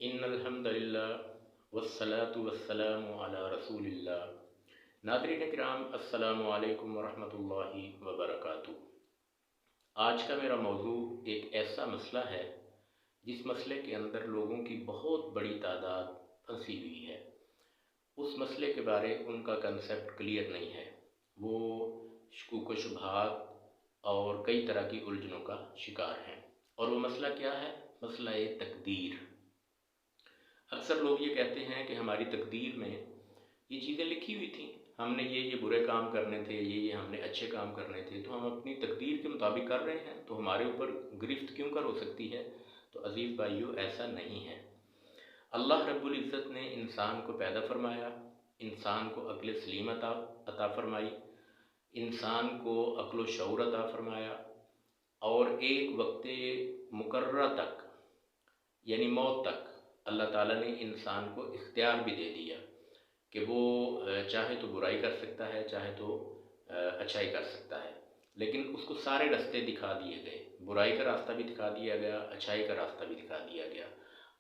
इन अल्हम्दुलिल्लाह वस्सलातु वस्सलामु अला रसूलिल्लाह। नाज़रीन किराम, अस्सलामु अलैकुम वरहमतुल्लाहि वबरकातुहू। आज का मेरा मौजू एक ऐसा मसला है जिस मसले के अंदर लोगों की बहुत बड़ी तादाद फंसी हुई है। उस मसले के बारे उनका कंसेप्ट क्लियर नहीं है। वो शकूक व शुबहात और कई तरह की उलझनों का शिकार हैं। और वो मसला क्या है? मसला तकदीर। अक्सर लोग ये कहते हैं कि हमारी तकदीर में ये चीज़ें लिखी हुई थी, हमने ये बुरे काम करने थे, ये हमने अच्छे काम करने थे, तो हम अपनी तकदीर के मुताबिक कर रहे हैं, तो हमारे ऊपर गिरफ्त क्यों कर हो सकती है? तो अज़ीज़ भाइयों, ऐसा नहीं है। अल्लाह रब्बुल इज़्ज़त ने इंसान को पैदा फरमाया, इंसान को अक्ल सलीम अता फरमाई, इंसान को अक्ल व शऊर अता फरमाया, और एक वक्त मुकर्रर तक यानी मौत तक अल्लाह ताला ने इंसान को इख्तियार भी दे दिया कि वो चाहे तो बुराई कर सकता है, चाहे तो अच्छाई कर सकता है। लेकिन उसको सारे रास्ते दिखा दिए गए, बुराई का रास्ता भी दिखा दिया गया, अच्छाई का रास्ता भी दिखा दिया गया।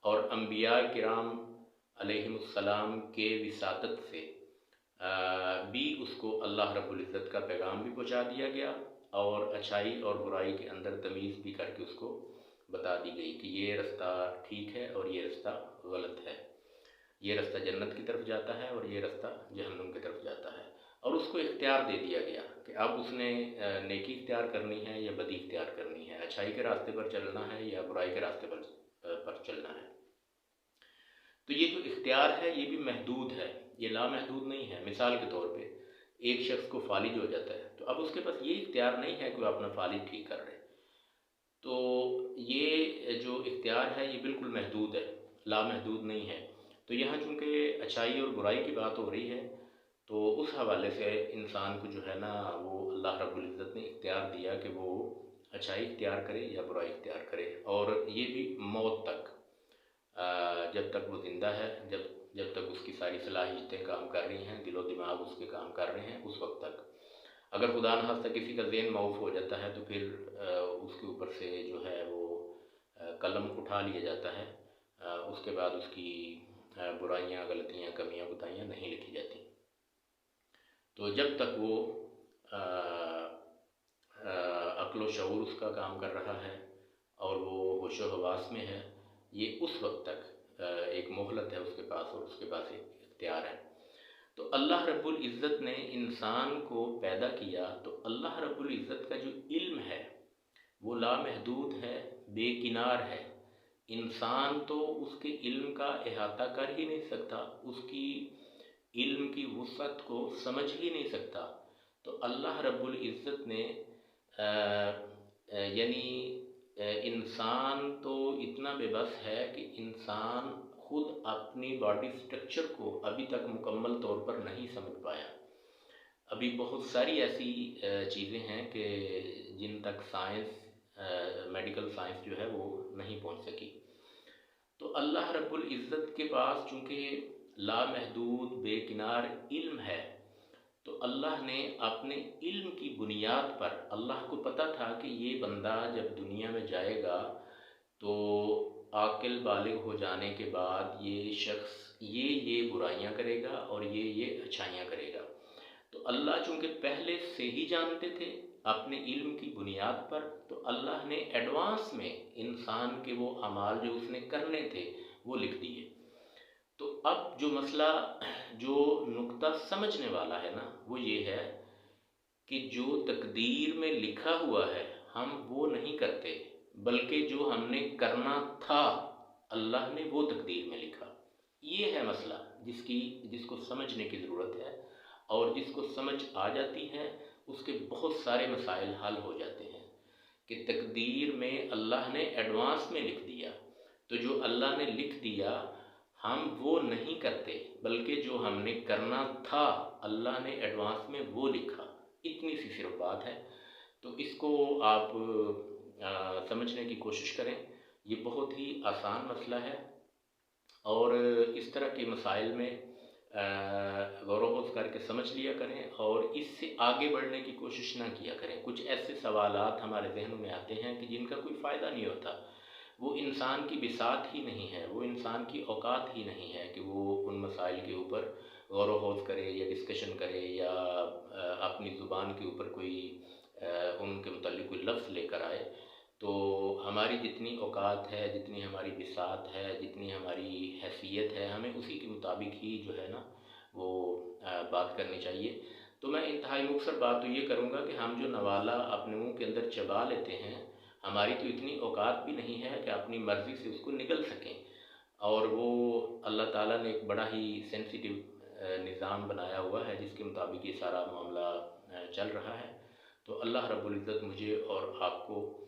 और अम्बिया किराम अलैहिमुस्सलाम के विसातत से भी उसको अल्लाह रब्बुल इज़्ज़त का पैगाम भी पहुँचा दिया गया, और अच्छाई और बुराई के अंदर तमीज़ भी करके उसको बता दी गई कि ये रास्ता ठीक है और ये रास्ता गलत है, ये रास्ता जन्नत की तरफ जाता है और ये रास्ता जहन्नुम की तरफ जाता है। और उसको इख्तियार दे दिया गया कि अब उसने नेकी इख्तियार करनी है या बदी इख्तियार करनी है, अच्छाई के रास्ते पर चलना है या बुराई के रास्ते पर चलना है। तो ये जो इख्तियार है ये भी महदूद है, ये लामहदूद नहीं है। मिसाल के तौर पे एक शख्स को फालिज हो जाता है, तो अब उसके पास ये इख्तियार नहीं है कि वो अपना फालिज ठीक कर रहे। तो ये जो इख्तियार है ये बिल्कुल महदूद है, लामहदूद नहीं है। तो यहाँ चूँकि अच्छाई और बुराई की बात हो रही है, तो उस हवाले से इंसान को जो है ना, वो अल्लाह रब्बुल इज़्ज़त ने इख्तियार दिया कि वो अच्छाई इख्तियार करे या बुराई इख्तियार करे, और ये भी मौत तक। जब तक वो ज़िंदा है, जब तक उसकी सारी सलाहियतें काम कर रही हैं, दिलो दिमाग उसके काम कर रहे हैं, उस वक्त तक। अगर खुदा न खास्ता किसी का ज़हन मऊफ़ हो जाता है तो फिर उसके ऊपर से जो है वो कलम उठा लिया जाता है। उसके बाद उसकी बुराइयाँ, गलतियाँ, कमियाँ, कोताहियाँ नहीं लिखी जाती। तो जब तक वो अक्ल व शऊर उसका काम कर रहा है और वो होश व हवास में है, ये उस वक्त तक एक मोहलत है उसके पास, और उसके पास एक इख्तियार है। तो अल्लाह रब्बुल इज़्ज़त ने इंसान को पैदा किया, तो अल्लाह रब्बुल इज़्ज़त का जो इल्म है वो लामहदूद है, बेकिनार है। इंसान तो उसके इल्म का अहाता कर ही नहीं सकता, उसकी इल्म की वुसअत को समझ ही नहीं सकता। तो अल्लाह रब्बुल इज़्ज़त ने यानी इंसान तो इतना बेबस है कि इंसान खुद अपनी बॉडी स्ट्रक्चर को अभी तक मुकम्मल तौर पर नहीं समझ पाया। अभी बहुत सारी ऐसी चीज़ें हैं कि जिन तक साइंस, मेडिकल साइंस जो है वो नहीं पहुंच सकी। तो अल्लाह रब्बुल इज़्ज़त के पास चूँकि लामहदूद बेकिनार इल्म है, तो अल्लाह ने अपने इल्म की बुनियाद पर, अल्लाह को पता था कि ये बंदा जब दुनिया में जाएगा तो आकिल बालिग हो जाने के बाद ये शख्स ये बुराइयां करेगा और ये अच्छाइयाँ करेगा। तो अल्लाह चूँकि पहले से ही जानते थे अपने इल्म की बुनियाद पर, तो अल्लाह ने एडवांस में इंसान के वो अमाल जो उसने करने थे वो लिख दिए। तो अब जो मसला, जो नुक्ता समझने वाला है ना, वो ये है कि जो तकदीर में लिखा हुआ है हम वो नहीं करते, बल्कि जो हमने करना था अल्लाह ने वो तकदीर में लिखा। ये है मसला जिसको समझने की ज़रूरत है, और जिसको समझ आ जाती है उसके बहुत सारे मसाइल हल हो जाते हैं कि तकदीर में अल्लाह ने एडवांस में लिख दिया। तो जो अल्लाह ने लिख दिया हम वो नहीं करते, बल्कि जो हमने करना था अल्लाह ने एडवांस में वो लिखा। इतनी सी सिर्फ बात है। तो इसको आप समझने की कोशिश करें। ये बहुत ही आसान मसला है, और इस तरह के मसाइल में गौर व ख़ौफ़ करके समझ लिया करें, और इससे आगे बढ़ने की कोशिश ना किया करें। कुछ ऐसे सवालात हमारे जहनों में आते हैं कि जिनका कोई फ़ायदा नहीं होता। وہ انسان کی بساط ہی نہیں ہے، وہ انسان کی اوقات ہی نہیں ہے کہ وہ ان مسائل کے اوپر غور و خوض کرے یا ڈسکشن کرے یا اپنی زبان کے اوپر کوئی ان کے متعلق کوئی لفظ لے کر آئے۔ تو ہماری جتنی اوقات ہے، جتنی ہماری بساط ہے، جتنی ہماری حیثیت ہے، ہمیں اسی کے مطابق ہی جو ہے نا وہ بات کرنی چاہیے۔ تو میں انتہائی مختصر بات تو یہ کروں گا کہ ہم جو نوالا اپنے منہ کے اندر چبا لیتے ہیں، ہماری تو اتنی اوقات بھی نہیں ہے کہ اپنی مرضی سے اس کو نگل سکیں، اور وہ اللہ تعالیٰ نے ایک بڑا ہی سینسیٹیو نظام بنایا ہوا ہے جس کے مطابق یہ سارا معاملہ چل رہا ہے۔ تو اللہ رب العزت مجھے اور آپ کو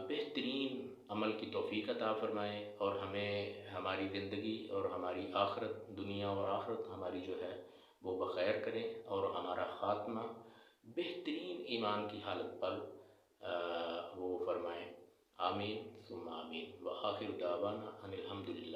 بہترین عمل کی توفیق عطا فرمائے، اور ہمیں ہماری زندگی اور ہماری آخرت، دنیا اور آخرت ہماری جو ہے وہ بخیر کریں، اور ہمارا خاتمہ بہترین ایمان کی حالت پر وہ فرمائیں۔ آمین ثم آمین، وآخر دعوانا ان الحمد للہ۔